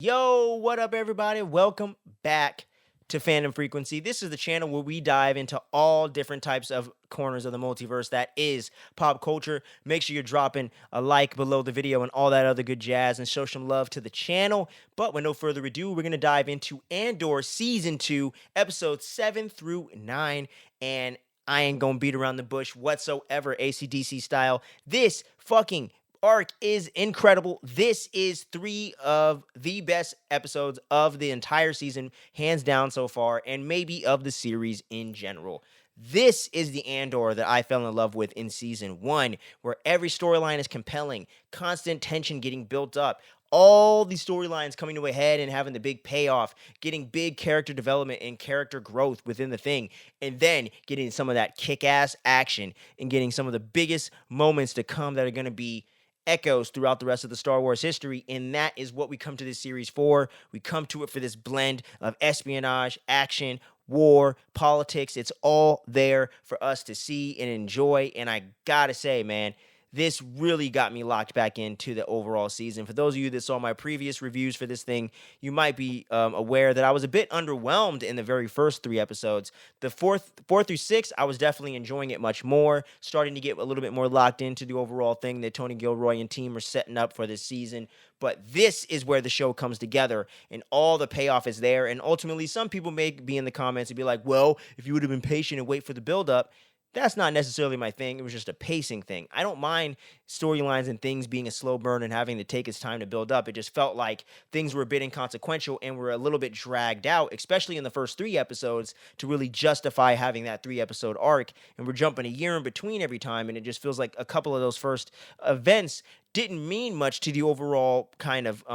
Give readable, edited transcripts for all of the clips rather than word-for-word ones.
Yo, what up, everybody? Welcome back to Fandom Frequency. This is the channel where we dive into all different types of corners of the multiverse that is pop culture. Make sure you're dropping a like below the video and all that other good jazz and show some love to the channel. But with no further ado, we're going to dive into Andor Season 2, Episodes 7 through 9. And I ain't going to beat around the bush whatsoever, ACDC style. This fucking arc is incredible. This is three of the best episodes of the entire season, hands down so far, and maybe of the series in general. This is the Andor that I fell in love with in season 1, where every storyline is compelling, constant tension getting built up, all these storylines coming to a head and having the big payoff, getting big character development and character growth within the thing, and then getting some of that kick-ass action and getting some of the biggest moments to come that are going to be echoes throughout the rest of the Star Wars history, and that is what we come to this series for. We come to it for this blend of espionage, action, war, politics. It's all there for us to see and enjoy, and I gotta say, man, this really got me locked back into the overall season. For those of you that saw my previous reviews for this thing, you might be aware that I was a bit underwhelmed in the very first 3 episodes. The four through six, I was definitely enjoying it much more, starting to get a little bit more locked into the overall thing that Tony Gilroy and team are setting up for this season. But this is where the show comes together, and all the payoff is there. And ultimately, some people may be in the comments and be like, well, if you would have been patient and wait for the build-up, that's not necessarily my thing. It was just a pacing thing. I don't mind storylines and things being a slow burn and having to take its time to build up. It just felt like things were a bit inconsequential and were a little bit dragged out, especially in the first 3 episodes, to really justify having that 3 episode arc. And we're jumping a year in between every time, and it just feels like a couple of those first events didn't mean much to the overall kind of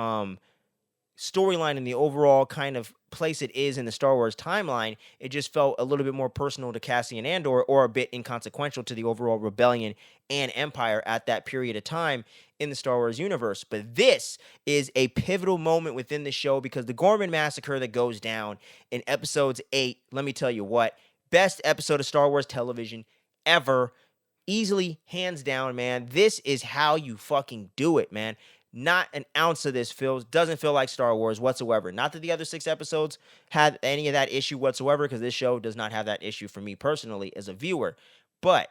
storyline and the overall kind of place it is in the Star Wars timeline. It just felt a little bit more personal to Cassian Andor, or a bit inconsequential to the overall rebellion and empire at that period of time in the Star Wars universe. But this is a pivotal moment within the show, because the Gorman massacre that goes down in episodes 8, let me tell you what, best episode of Star Wars television ever. Easily, hands down, man. This is how you fucking do it, man. Not an ounce of this doesn't feel like Star Wars whatsoever. Not that the other 6 episodes had any of that issue whatsoever, because this show does not have that issue for me personally as a viewer. But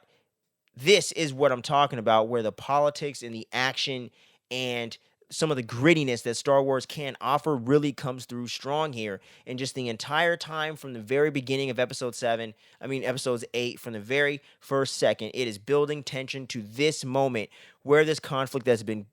this is what I'm talking about, where the politics and the action and some of the grittiness that Star Wars can offer really comes through strong here. And just the entire time from the very beginning of episodes 8, from the very first second, it is building tension to this moment where this conflict that's been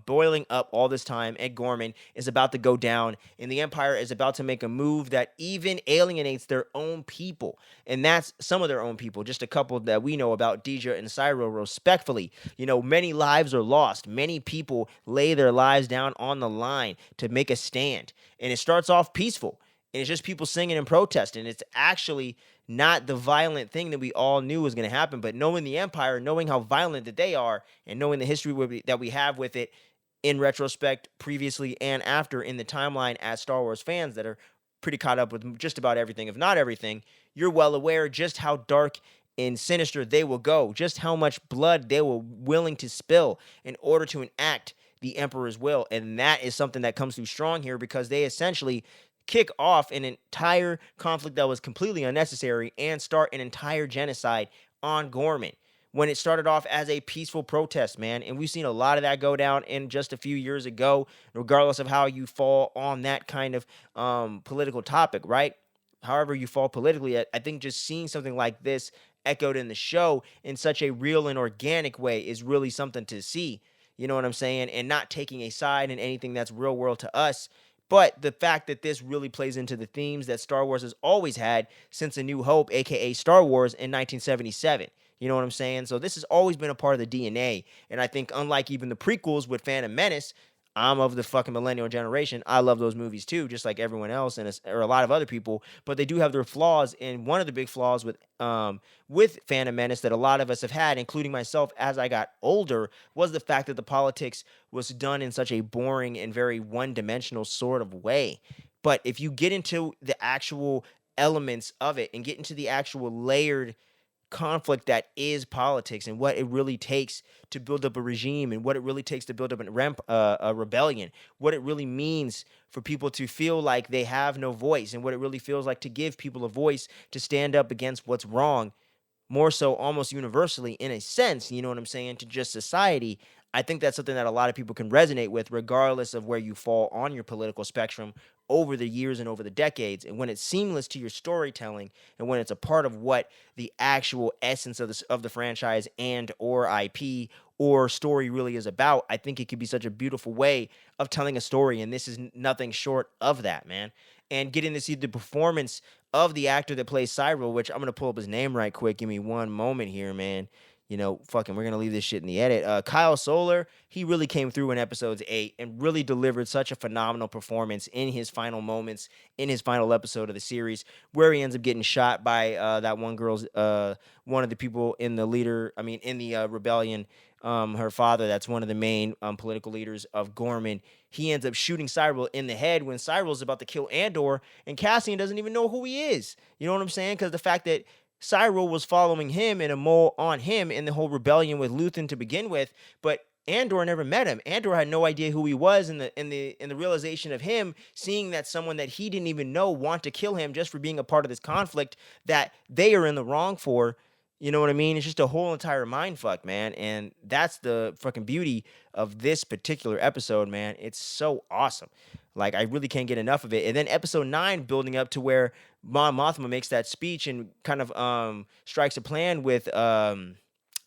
boiling up all this time at Gorman is about to go down, and the Empire is about to make a move that even alienates their own people. And that's some of their own people, just a couple that we know about, Deja and Cyro, respectfully. You know, many lives are lost. Many people lay their lives down on the line to make a stand. And it starts off peaceful, and it's just people singing and protesting. It's actually not the violent thing that we all knew was going to happen, but knowing the Empire, knowing how violent that they are, and knowing the history that we have with it in retrospect, previously and after in the timeline, as Star Wars fans that are pretty caught up with just about everything, if not everything, you're well aware just how dark and sinister they will go, just how much blood they were willing to spill in order to enact the Emperor's will. And that is something that comes through strong here, because they essentially kick off an entire conflict that was completely unnecessary and start an entire genocide on Gorman, when it started off as a peaceful protest, man. And we've seen a lot of that go down in just a few years ago, regardless of how you fall on that kind of political topic, right? However you fall politically, I think just seeing something like this echoed in the show in such a real and organic way is really something to see. You know what I'm saying? And not taking a side in anything that's real world to us. But the fact that this really plays into the themes that Star Wars has always had since A New Hope, aka Star Wars, in 1977. You know what I'm saying? So this has always been a part of the DNA. And I think, unlike even the prequels with Phantom Menace, I'm of the fucking millennial generation. I love those movies too, just like everyone else or a lot of other people. But they do have their flaws, and one of the big flaws with Phantom Menace that a lot of us have had, including myself, as I got older, was the fact that the politics was done in such a boring and very one-dimensional sort of way. But if you get into the actual elements of it and get into the actual layered conflict that is politics and what it really takes to build up a regime and what it really takes to build up a rebellion, what it really means for people to feel like they have no voice and what it really feels like to give people a voice to stand up against what's wrong, more so almost universally in a sense, you know what I'm saying, to just society. I think that's something that a lot of people can resonate with, regardless of where you fall on your political spectrum over the years and over the decades. And when it's seamless to your storytelling, and when it's a part of what the actual essence of the franchise and or IP or story really is about, I think it could be such a beautiful way of telling a story. And this is nothing short of that, man. And getting to see the performance of the actor that plays Cyril, which I'm going to pull up his name right quick. Give me one moment here, man. You know, fucking, we're going to leave this shit in the edit. Kyle Solar, he really came through in episodes 8 and really delivered such a phenomenal performance in his final moments, in his final episode of the series, where he ends up getting shot by that one girl's, one of the people in the rebellion, her father, that's one of the main political leaders of Gorman. He ends up shooting Cyril in the head when Cyril's about to kill Andor, and Cassian doesn't even know who he is. You know what I'm saying? Because the fact that Cyril was following him and a mole on him in the whole rebellion with Luthen to begin with, but Andor never met him. Andor had no idea who he was, and the realization of him seeing that someone that he didn't even know want to kill him just for being a part of this conflict that they are in the wrong for. You know what I mean? It's just a whole entire mind fuck, man. And that's the fucking beauty of this particular episode, man. It's so awesome. Like, I really can't get enough of it. And then episode 9 building up to where Mon Mothma makes that speech and kind of strikes a plan with Bail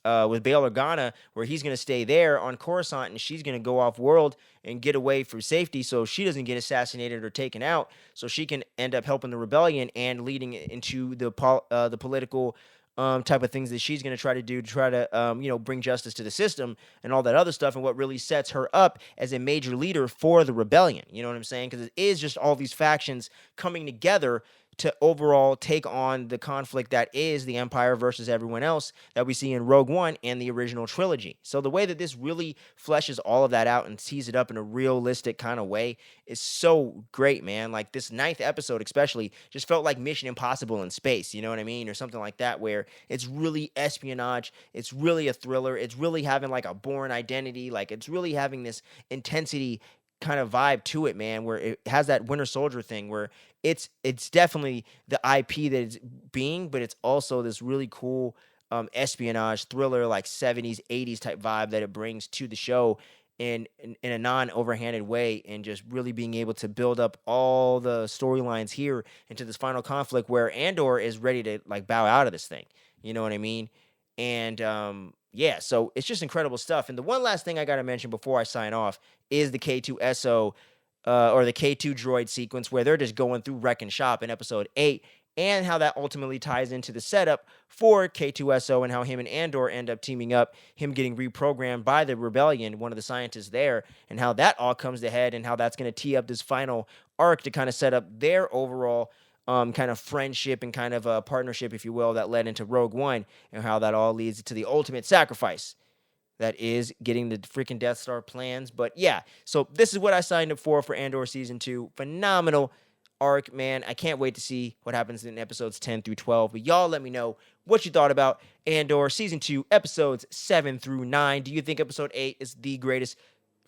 Organa, where he's going to stay there on Coruscant and she's going to go off world and get away for safety so she doesn't get assassinated or taken out, so she can end up helping the rebellion and leading it into the political type of things that she's going to try to do to try to, bring justice to the system and all that other stuff, and what really sets her up as a major leader for the rebellion. You know what I'm saying? Because it is just all these factions coming together to overall take on the conflict that is the Empire versus everyone else that we see in Rogue One and the original trilogy. So the way that this really fleshes all of that out and tees it up in a realistic kind of way is so great, man. Like, this 9th episode especially just felt like Mission Impossible in space, you know what I mean? Or something like that, where it's really espionage, it's really a thriller, it's really having like a Bourne Identity, like it's really having this intensity kind of vibe to it, man, where it has that Winter Soldier thing where it's definitely the IP that it's being, but it's also this really cool espionage thriller, like 70s, 80s type vibe that it brings to the show in a non-overhanded way, and just really being able to build up all the storylines here into this final conflict where Andor is ready to like bow out of this thing. You know what I mean? And yeah, so it's just incredible stuff. And the one last thing I got to mention before I sign off is the K2SO or the K2 droid sequence where they're just going through wreck and shop in episode 8, and how that ultimately ties into the setup for K2SO and how him and Andor end up teaming up, him getting reprogrammed by the rebellion, one of the scientists there, and how that all comes to head, and how that's going to tee up this final arc to kind of set up their overall kind of friendship and kind of a partnership, if you will, that led into Rogue One, and how that all leads to the ultimate sacrifice that is getting the freaking Death Star plans. But yeah, so this is what I signed up for Andor Season 2. Phenomenal arc, man. I can't wait to see what happens in episodes 10 through 12. But y'all let me know what you thought about Andor Season 2, episodes 7 through 9. Do you think episode 8 is the greatest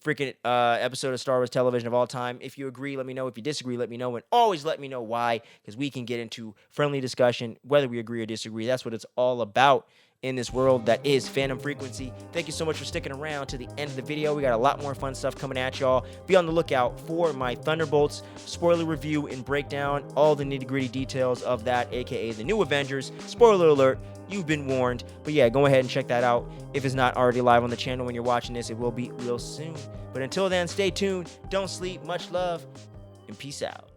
freaking episode of Star Wars television of all time? If you agree, let me know. If you disagree, let me know. And always let me know why, because we can get into friendly discussion, whether we agree or disagree. That's what it's all about in this world that is Phantom Frequency. Thank you so much for sticking around to the end of the video. We got a lot more fun stuff coming at y'all. Be on the lookout for my Thunderbolts spoiler review and breakdown, all the nitty-gritty details of that, aka the new Avengers. Spoiler alert, you've been warned. But yeah, go ahead and check that out. If it's not already live on the channel when you're watching this, it will be real soon. But until then, stay tuned, don't sleep, much love, and peace out.